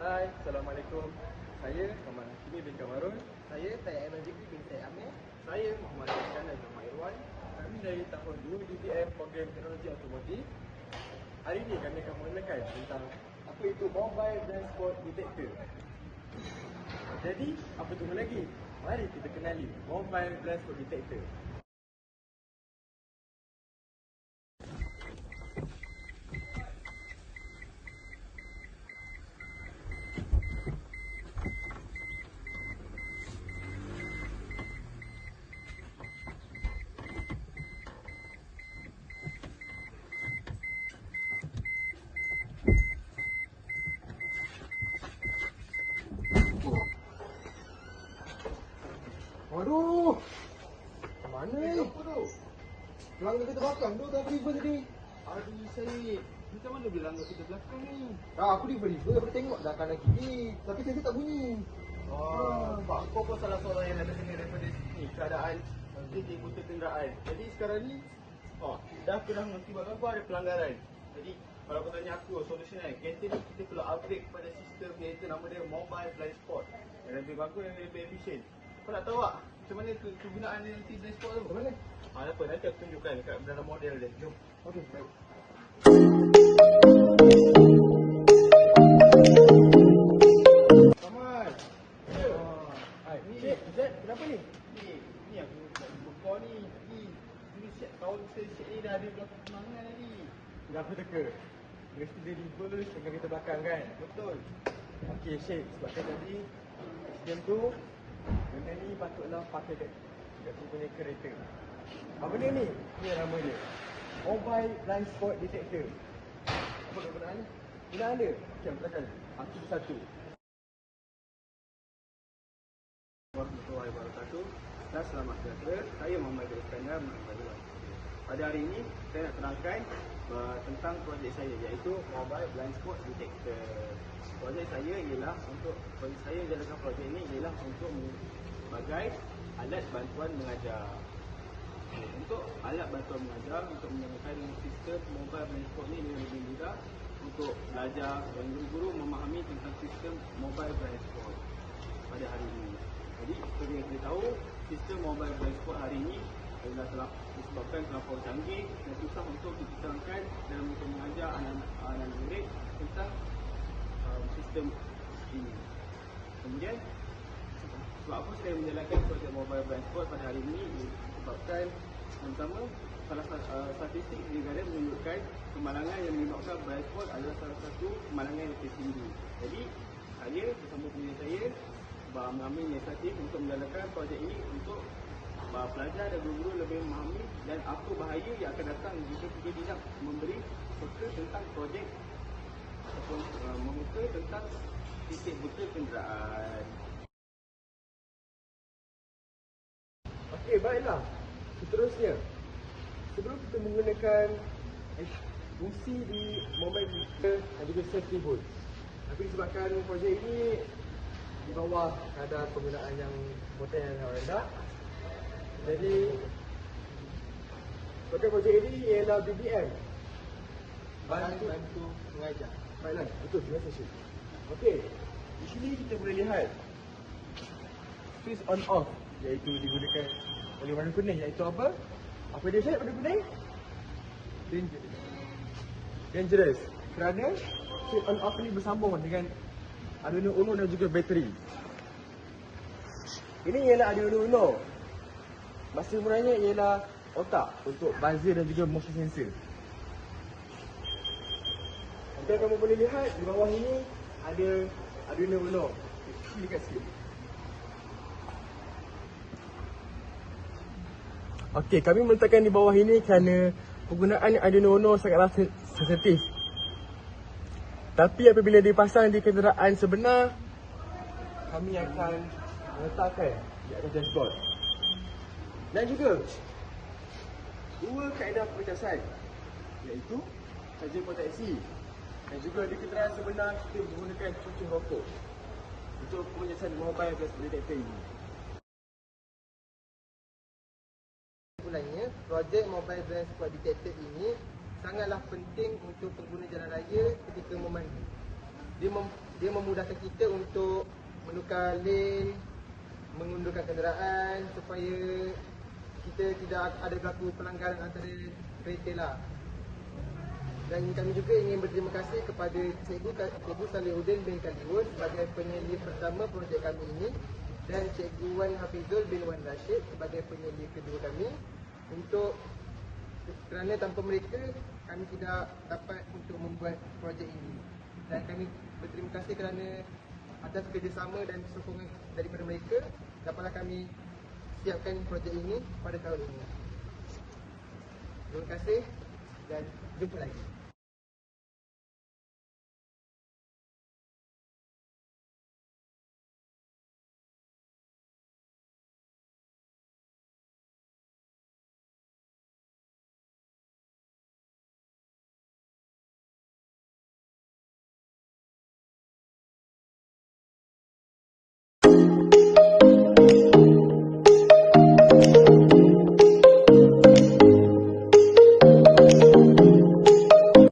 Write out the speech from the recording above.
Hai, Assalamualaikum. Saya Muhammad Hakimi bin Kamarul. Saya Tayyip Nazikri bin Tayyip Amir. Saya Muhammad Hassan Azam Irwan. Kami dari tahun 2 DPM Program Teknologi Automotif. Hari ini kami akan mengenalkan tentang apa itu Mobile Blind Spot Detector. Jadi, apa tunggu lagi? Mari kita kenali Mobile Blind Spot Detector. Waduh, mana ni? Apa tu? Pelanggan kita belakang tu tak beriba tadi. Aduh, Syed. Macam mana bilang kita belakang ni? Aku di beriba, aku tengok dah kanan kiri. Tapi saya tak bunyi. Pak, kau pun salah seorang yang ada kena daripada ni keadaan titik buta kenderaan. Jadi sekarang ni, dah aku dah mengerti apa ada pelanggaran. Jadi kalau kau tanya aku, solution kan, kereta ni kita perlu upgrade kepada sistem iaitu nama dia Mobile Blind Spot. Yang lebih bagus dan lebih efisien. Kau nak tahu tak macam mana kegunaan nanti blind spot tu? Macam mana? Apa, nanti aku tunjukkan dekat dalam model dia. Jom. Okey, baik. Selamat. Hai, ni Zat, kenapa ni? Ni aku nak berkor ni. Ni set tahun set ni dah ada belakang kenangan tadi. Dah apa teka? Mesti dia reverse dengan kereta belakang kan? Betul. Okey, Syed, sebabkan tadi sistem tu benda ni patutlah pakai kat tu punya kereta. Apa benda ni? Ni nama dia. Mobile Blind Spot Detector. Apa kegunaan ni? Gunaan dia? Okey, belakang. Aku satu. Warahmatullahi wabarakatuh. Dan selamat sejahtera. Saya Muhammad Iskandar Muhammad. Pada hari ini saya nak terangkan tentang projek saya iaitu Mobile Blind Spot Detector. Projek saya jalankan projek ini ialah untuk sebagai alat bantuan mengajar. Untuk alat bantuan mengajar untuk menggunakan sistem Mobile Blind Spot ini dengan lebih mudah untuk belajar dan guru-guru memahami tentang sistem Mobile Blind Spot pada hari ini. Jadi seperti yang kita tahu, sistem Mobile Blind Spot hari ini adalah disebabkan terlampau canggih dan susah untuk diterangkan dalam untuk mengajar anak-anak murid tentang sistem ini. Kemudian, sebab apa saya menjalankan projek Mobile Blind Spot pada hari ini? Disebabkan pertama, statistik di negara menunjukkan kemalangan yang menyebabkan blind spot adalah salah satu kemalangan yang tertinggi. Jadi, saya bersama penilai saya mengambil inisiatif untuk menjalankan projek ini untuk pelajar dan guru-guru lebih memahami dan apa bahaya yang akan datang jika kita tidak memberi peka tentang projek ataupun membuka tentang titik buta kenderaan. Okey, baiklah. Seterusnya, sebelum kita menggunakan fungsi di mobile detector dan juga safety booth, tapi disebabkan projek ini di bawah kadar penggunaan yang poten yang rendah, jadi sebabkan projek ini ialah BBM, bantu mengajar. Baiklah, betul, terima kasih. Okey, di sini kita boleh lihat switch on off iaitu digunakan oleh warna kuning, iaitu apa? Apa dia Syed warna kuning? Dangerous. Kerana switch on off ni bersambung dengan Arduino Uno dan juga bateri. Ini ialah Arduino Uno. Masa mulanya ialah otak untuk buzzer dan juga motion sensor. Jika kamu boleh lihat di bawah ini ada Arduino Uno. Sini dekat sikit. Okey, kami meletakkan di bawah ini kerana penggunaan Arduino Uno sangatlah sensitif. Tapi apabila dipasang di kenderaan sebenar, kami akan meletakkan di atas dashboard. Dan juga dua kaedah pengecasan, iaitu charger proteksi dan juga di kenderaan sebenar kita menggunakan cucuk rokok untuk pengecasan mobile blind spot detector ini. Sebenarnya, projek Mobile Blind Spot Detector ini sangatlah penting untuk pengguna jalan raya ketika memandu. Dia dia memudahkan kita untuk menukar lane, mengundurkan kenderaan supaya kita tidak ada berlaku pelanggaran antara kereta lah. Dan kami juga ingin berterima kasih kepada Cikgu Salihuddin bin Kaliun sebagai penyelia pertama projek kami ini dan Cikgu Wan Hafizul bin Wan Rashid sebagai penyelia kedua kami, kerana tanpa mereka kami tidak dapat untuk membuat projek ini. Dan kami berterima kasih kerana atas kerjasama dan sokongan daripada mereka, dapatlah kami siapkan projek ini pada tahun ini. Terima kasih dan jumpa lagi.